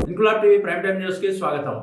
Inquilab TV prime time news కి స్వాగతం.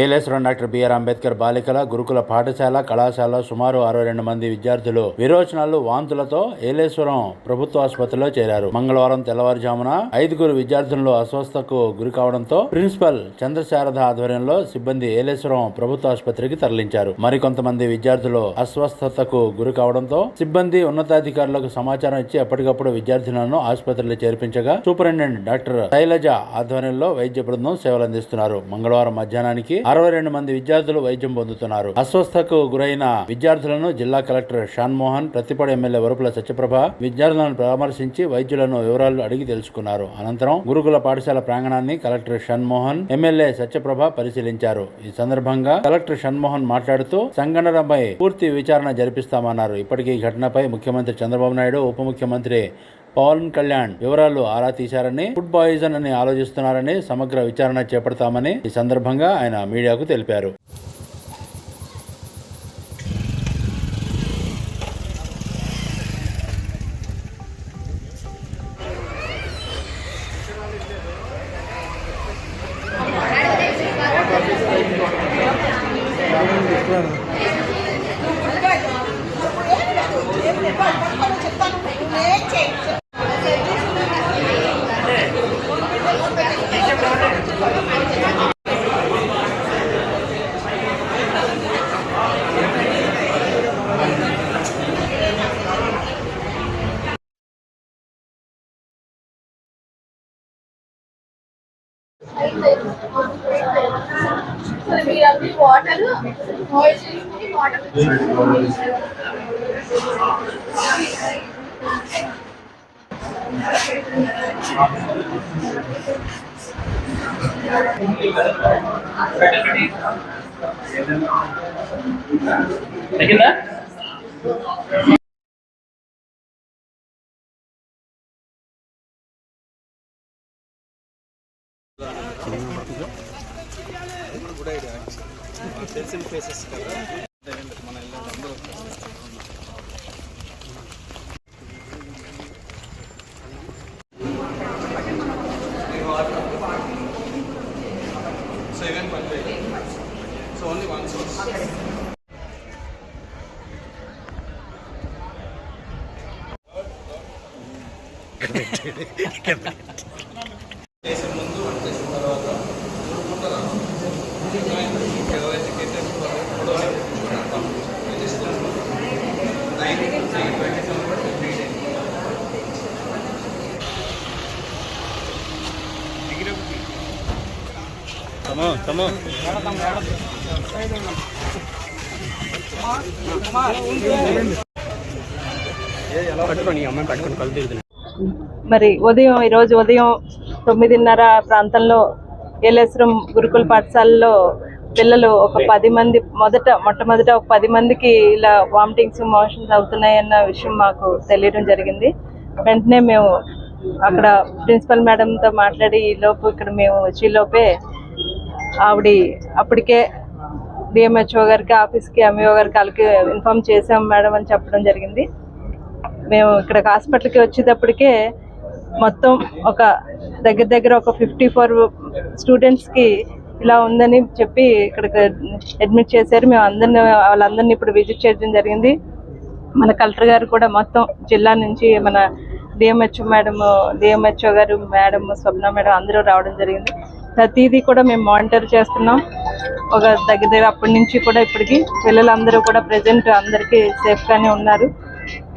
Yeleswaram doctor BR Ambedkar బాలికల గురుకుల పాఠశాల కళాశాల సుమారు 62 మంది విద్యార్థులు విరోచనాలు వాంతులతో ఏలేశ్వరం ప్రభుత్వ ఆసుపత్రిలో చేరారు. మంగళవారం తెల్లవారుజామున 5 విద్యార్థులు అస్వస్థతకు గురి కావడంతో ప్రిన్సిపల్ చంద్రశారద ఆధ్వర్యంలో సిబ్బంది ఏలేశ్వరం ప్రభుత్వ ఆసుపత్రికి తరలించారు. మరికొంతమంది విద్యార్థులు అస్వస్థతకు గురి కావడంతో సిబ్బంది ఉన్నతాధికారులకు సమాచారం ఇచ్చి ఎప్పటికప్పుడు విద్యార్థులను ఆసుపత్రిలో చేర్పించగా సూపరింటెండెంట్ డాక్టర్ శైలజ ఆధ్వర్యంలో వైద్య బృందం సేవలందిస్తున్నారు. మంగళవారం మధ్యాహ్నానికి 62 మంది విద్యార్థులు వైద్యం పొందుతున్నారు. అస్వస్థతకు గురైన విద్యార్థులను జిల్లా కలెక్టర్ షాన్మోహన్, ప్రతిపాడు ఎమ్మెల్యే వరుపుల సత్యప్రభ విద్యార్థులను పరామర్శించి వైద్యులను వివరాలు అడిగి తెలుసుకున్నారు. అనంతరం గురుకుల పాఠశాల ప్రాంగణాన్ని కలెక్టర్ షణ్మోహన్, ఎమ్మెల్యే సత్యప్రభ పరిశీలించారు. ఈ సందర్భంగా కలెక్టర్ షణ్మోహన్ మాట్లాడుతూ సంఘటనపై పూర్తి విచారణ జరిపిస్తామన్నారు. ఇప్పటికీ ఈ ఘటనపై ముఖ్యమంత్రి చంద్రబాబు నాయుడు, ఉప ముఖ్యమంత్రి పవన్ కళ్యాణ్ వివరాలు ఆరా తీశారని, ఫుడ్ పాయిజన్ అని ఆలోచిస్తున్నారని, సమగ్ర విచారణ చేపడతామని ఈ సందర్భంగా ఆయన మీడియాకు తెలిపారు. తెలిసిన ఫేసెస్ కదా మన అందరూ సో ఈవెన్ పని సో ఓన్లీ వన్ సోర్స్. చేసే ముందు వంట చేసిన తర్వాత మరి ఈరోజు ఉదయం 9:30 ప్రాంతంలో ఏలేశ్వరం గురుకుల పాఠశాలలో పిల్లలు ఒక 10 మంది మొట్టమొదట ఒక 10 మందికి ఇలా వామిటింగ్స్, మోషన్స్ అవుతున్నాయన్న విషయం మాకు తెలియడం జరిగింది. వెంటనే మేము అక్కడ ప్రిన్సిపల్ మేడంతో మాట్లాడి ఈలోపు ఇక్కడ మేము వచ్చేలోపే ఆవిడ అప్పటికే డిఎంహెచ్ఓ గారికి, ఆఫీస్కి, ఎంఈఓ గారికి వాళ్ళకి ఇన్ఫామ్ చేసాం మేడం అని చెప్పడం జరిగింది. మేము ఇక్కడ హాస్పిటల్కి వచ్చేటప్పటికే మొత్తం ఒక దగ్గర ఒక 54 స్టూడెంట్స్కి ఇలా ఉందని చెప్పి ఇక్కడికి అడ్మిట్ చేశారు. మేము వాళ్ళందరినీ ఇప్పుడు విజిట్ చేయడం జరిగింది. మన కలెక్టర్ గారు కూడా మొత్తం జిల్లా నుంచి మన డిఎంహెచ్ఓ గారు మేడం, స్వప్న మేడం అందరూ రావడం జరిగింది. ప్రతిదీ కూడా మేము మానిటర్ చేస్తున్నాం. ఒక దగ్గర అప్పటి నుంచి కూడా ఇప్పటికి పిల్లలందరూ కూడా ప్రజెంట్ అందరికీ సేఫ్గానే ఉన్నారు.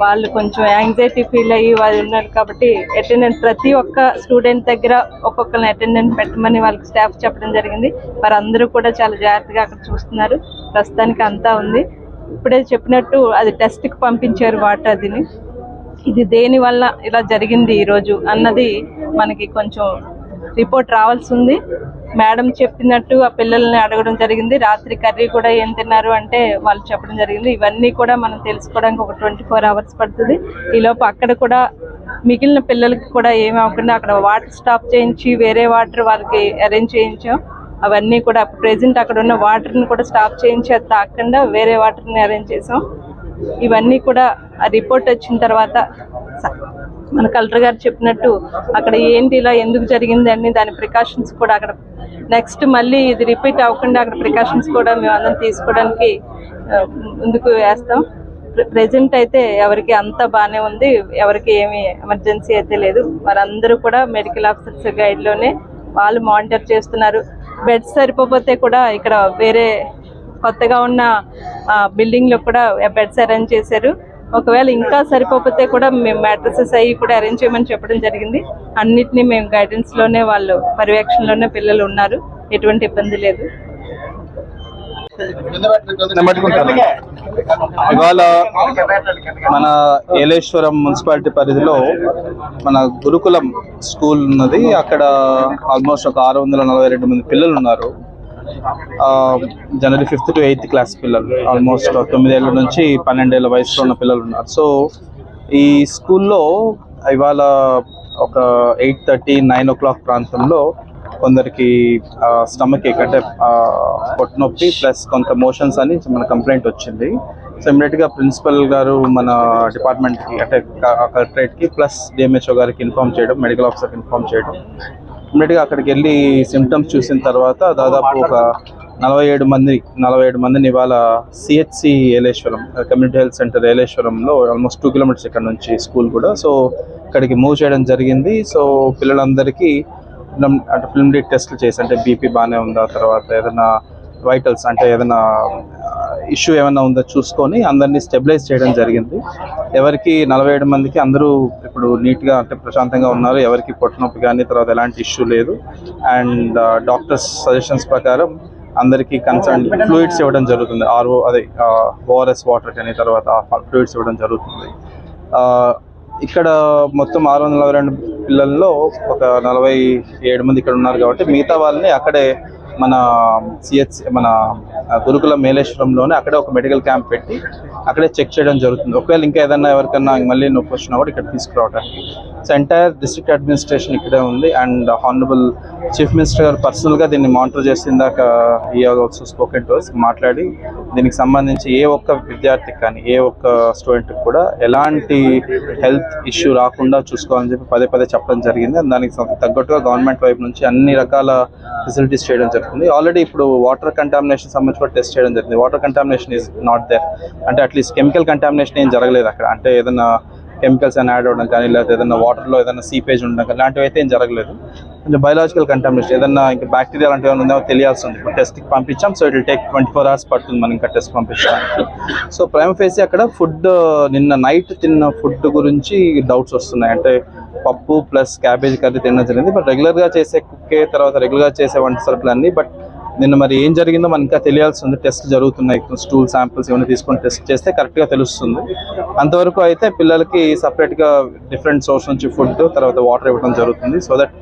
వాళ్ళు కొంచెం యాంగ్జైటీ ఫీల్ అయ్యి వాళ్ళు ఉన్నారు కాబట్టి అటెండెంట్ ప్రతి ఒక్క స్టూడెంట్ దగ్గర ఒక్కొక్కరిని అటెండెంట్ పెట్టమని వాళ్ళకి స్టాఫ్ చెప్పడం జరిగింది. వారందరూ కూడా చాలా జాగ్రత్తగా అక్కడ చూస్తున్నారు. ప్రస్తుతానికి అంతా ఉంది. ఇప్పుడే చెప్పినట్టు అది టెస్ట్కి పంపించారు వాటర్. ఇది దేని వల్ల ఇలా జరిగింది ఈరోజు అన్నది మనకి కొంచెం రిపోర్ట్ రావాల్సి ఉంది. మేడం చెప్పినట్టు ఆ పిల్లల్ని అడగడం జరిగింది. రాత్రి కర్రీ కూడా ఏం తిన్నారు అంటే వాళ్ళు చెప్పడం జరిగింది. ఇవన్నీ కూడా మనం తెలుసుకోవడానికి ఒక 24 hours పడుతుంది. ఈలోపు అక్కడ కూడా మిగిలిన పిల్లలకి కూడా ఏమి అవ్వకుండా అక్కడ వాటర్ స్టాప్ చేయించి వేరే వాటర్ వాళ్ళకి అరేంజ్ చేయించాం. అవన్నీ కూడా ప్రెజెంట్ అక్కడ ఉన్న వాటర్ని కూడా స్టాప్ చేయించి అది తాకుండా వేరే వాటర్ని అరేంజ్ చేసాం. ఇవన్నీ కూడా ఆ రిపోర్ట్ వచ్చిన తర్వాత మన కలెక్టర్ గారు చెప్పినట్టు అక్కడ ఏంటి ఇలా ఎందుకు జరిగింది అని దాని ప్రికాషన్స్ కూడా అక్కడ నెక్స్ట్ మళ్ళీ ఇది రిపీట్ అవ్వకుండా అక్కడ ప్రికాషన్స్ కూడా మేము అందరం తీసుకోవడానికి ముందుకు వేస్తాం. ప్రెజెంట్ అయితే ఎవరికి అంతా బాగానే ఉంది, ఎవరికి ఏమి ఎమర్జెన్సీ అయితే లేదు. వారందరూ కూడా మెడికల్ ఆఫీసర్స్ గైడ్లోనే వాళ్ళు మానిటర్ చేస్తున్నారు. బెడ్స్ సరిపోతే కూడా ఇక్కడ వేరే కొత్తగా ఉన్న బిల్డింగ్లో కూడా బెడ్స్ అరేంజ్ చేశారు. ఒకవేళ ఇంకా సరిపోతే కూడా మేము మ్యాట్రసెస్ అవి కూడా అరేంజ్ చేయమని చెప్పడం జరిగింది. అన్నిటినీ మేము గైడెన్స్లోనే వాళ్ళు పర్యవేక్షణలోనే పిల్లలు ఉన్నారు, ఎటువంటి ఇబ్బంది లేదు. ఇవాళ మన ఏలేశ్వరం మున్సిపాలిటీ పరిధిలో మన గురుకులం స్కూల్ ఉన్నది. అక్కడ ఆల్మోస్ట్ ఒక 642 మంది పిల్లలు ఉన్నారు. జనవరి 5th to 8th క్లాస్ పిల్లలు, ఆల్మోస్ట్ 9 ఏళ్ళ నుంచి 12 ఏళ్ళ వయసులో ఉన్న పిల్లలు ఉన్నారు. సో ఈ స్కూల్లో ఇవాళ ఒక 8:30, 9 o'clock ప్రాంతంలో కొందరికి స్టమక్ ఏక్ అంటే పొట్టు నొప్పి ప్లస్ కొంత మోషన్స్ అని మన కంప్లైంట్ వచ్చింది. సో ఇమ్మీడియట్గా ప్రిన్సిపల్ గారు మన డిపార్ట్మెంట్కి అంటే కలెక్టరేట్కి ప్లస్ డిఎంహెచ్ఓ గారికి ఇన్ఫార్మ్ చేయడం, మెడికల్ ఆఫీసర్కి ఇన్ఫార్మ్ చేయడం. ఇమ్మీడియట్గా అక్కడికి వెళ్ళి సిమ్టమ్స్ చూసిన తర్వాత దాదాపు ఒక 47 మందిని ఇవాళ CHC Yeleswaram community health centre ఏలేశ్వరంలో ఆల్మోస్ట్ 2 kilometers ఇక్కడ నుంచి స్కూల్ కూడా, సో ఇక్కడికి మూవ్ చేయడం జరిగింది. సో పిల్లలందరికీ అంటే ప్రిలిమినరీ టెస్ట్లు చేసి అంటే బీపీ బాగానే ఉందా, తర్వాత ఏదైనా వైటల్స్ అంటే ఏదైనా ఇష్యూ ఏమైనా ఉందో చూసుకొని అందరినీ స్టెబిలైజ్ చేయడం జరిగింది. ఎవరికి 47 మందికి అందరూ ఇప్పుడు నీట్గా అంటే ప్రశాంతంగా ఉన్నారు. ఎవరికి పొట్టనొప్పి కానీ తర్వాత ఎలాంటి ఇష్యూ లేదు. అండ్ డాక్టర్స్ సజెషన్స్ ప్రకారం అందరికీ కన్సర్న్ ఫ్లూయిడ్స్ ఇవ్వడం జరుగుతుంది. ఓఆర్ఎస్ వాటర్ కానీ తర్వాత ఫ్లూయిడ్స్ ఇవ్వడం జరుగుతుంది. ఇక్కడ మొత్తం 642 పిల్లల్లో ఒక 47 మంది ఇక్కడ ఉన్నారు కాబట్టి మిగతా వాళ్ళని అక్కడే మన మన గురుకులం మేలేశ్వరంలోనే అక్కడే ఒక మెడికల్ క్యాంప్ పెట్టి అక్కడే చెక్ చేయడం జరుగుతుంది. ఒకవేళ ఇంకా ఏదన్నా ఎవరికన్నా మళ్ళీ నొప్పి వచ్చినా కూడా ఇక్కడ తీసుకురావడానికి. సో ఎంటైర్ డిస్ట్రిక్ట్ అడ్మినిస్ట్రేషన్ ఇక్కడే ఉంది. అండ్ హానరబుల్ చీఫ్ మినిస్టర్ గారు పర్సనల్గా దీన్ని మానిటర్ చేసిందాక ఈ ఆల్సో స్పోకెన్ టు us మాట్లాడి దీనికి సంబంధించి ఏ ఒక్క విద్యార్థికి కానీ ఏ ఒక్క స్టూడెంట్కి కూడా ఎలాంటి హెల్త్ ఇష్యూ రాకుండా చూసుకోవాలని చెప్పి పదే చెప్పడం జరిగింది. దానికి తగ్గట్టుగా గవర్నమెంట్ వైపు నుంచి అన్ని రకాల ఫెసిలిటీస్ చేయడం జరుగుతుంది. ఆల్రెడీ ఇప్పుడు వాటర్ కంటామినేషన్ సంబంధించి కూడా టెస్ట్ చేయడం జరిగింది. Water contamination is not there, అంటే అట్లీస్ట్ కెమికల్ కంటామినేషన్ ఏం జరగలేదు అక్కడ. అంటే ఏదైనా కెమికల్స్ అని యాడ్ అవ్వడం కానీ లేకపోతే ఏదైనా వాటర్లో ఏదైనా సీపేజ్ ఉండడం కానీ ఇలాంటివి అయితే ఏం జరగలేదు. కొంచెం బయలాజికల్ కంటామినేషన్ ఏదైనా ఇంకా బ్యాక్టీరియా లాంటివి ఏమైనా ఉందో తెలియాల్సి ఉంది. ఇప్పుడు టెస్ట్కి పంపించాం. So it will take 24 hours పడుతుంది మనం ఇంకా టెస్ట్ పంపించడానికి. సో ప్రైమ్ ఫేసి అక్కడ ఫుడ్ నిన్న నైట్ తిన్న ఫుడ్ గురించి డౌట్స్ వస్తున్నాయి. అంటే పప్పు ప్లస్ క్యాబేజ్ కర్రీ తినడం జరిగింది. బట్ రెగ్యులర్గా చేసే కుక్కే తర్వాత రెగ్యులర్గా చేసే వంట సరుకులన్నీ. బట్ నిన్న మరి ఏం జరిగిందో మనకి ఇంకా తెలియాల్సి ఉంది. టెస్ట్ జరుగుతున్నాయి. స్టూల్ శాంపిల్స్ ఏమైనా తీసుకొని టెస్ట్ చేస్తే కరెక్ట్గా తెలుస్తుంది. అంతవరకు అయితే పిల్లలకి సపరేట్గా డిఫరెంట్ సోర్స్ నుంచి ఫుడ్ తర్వాత వాటర్ ఇవ్వడం జరుగుతుంది. సో దట్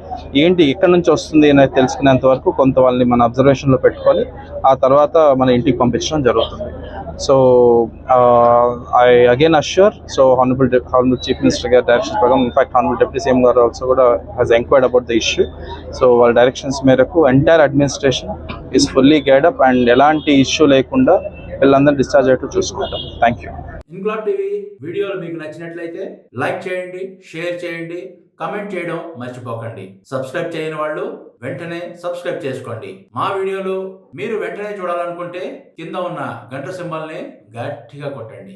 ఏంటి ఎక్కడి నుంచి వస్తుంది అనేది తెలుసుకునేంత వరకు కొంత వాళ్ళని మన అబ్జర్వేషన్లో పెట్టుకొని ఆ తర్వాత మన ఇంటికి పంపించడం జరుగుతుంది. So I again assure, so Honorable Chief Minister గారి డైరెక్షన్స్ ప్రకారం, ఇన్ఫాక్ట్ Honorable Deputy CM గారు ఆల్సో కూడా has enquired about the issue. So వాళ్ళ డైరెక్షన్స్ మేరకు entire administration is fully guide up and ఎలాంటి ఇష్యూ లేకుండా వీళ్ళందరూ డిశ్చార్జ్ అయ్యేట్టు చూసుకుంటాం. Thank you. ఇన్క్లాబ్ టీవీ వీడియోలు మీకు నచ్చినట్లయితే లైక్ చేయండి, షేర్ చేయండి, కమెంట్ చేయడం మర్చిపోకండి. సబ్స్క్రైబ్ చేయని వాళ్ళు వెంటనే సబ్స్క్రైబ్ చేసుకోండి. మా వీడియోలు మీరు వెంటనే చూడాలనుకుంటే కింద ఉన్న గంట సింబల్ని గట్టిగా కొట్టండి.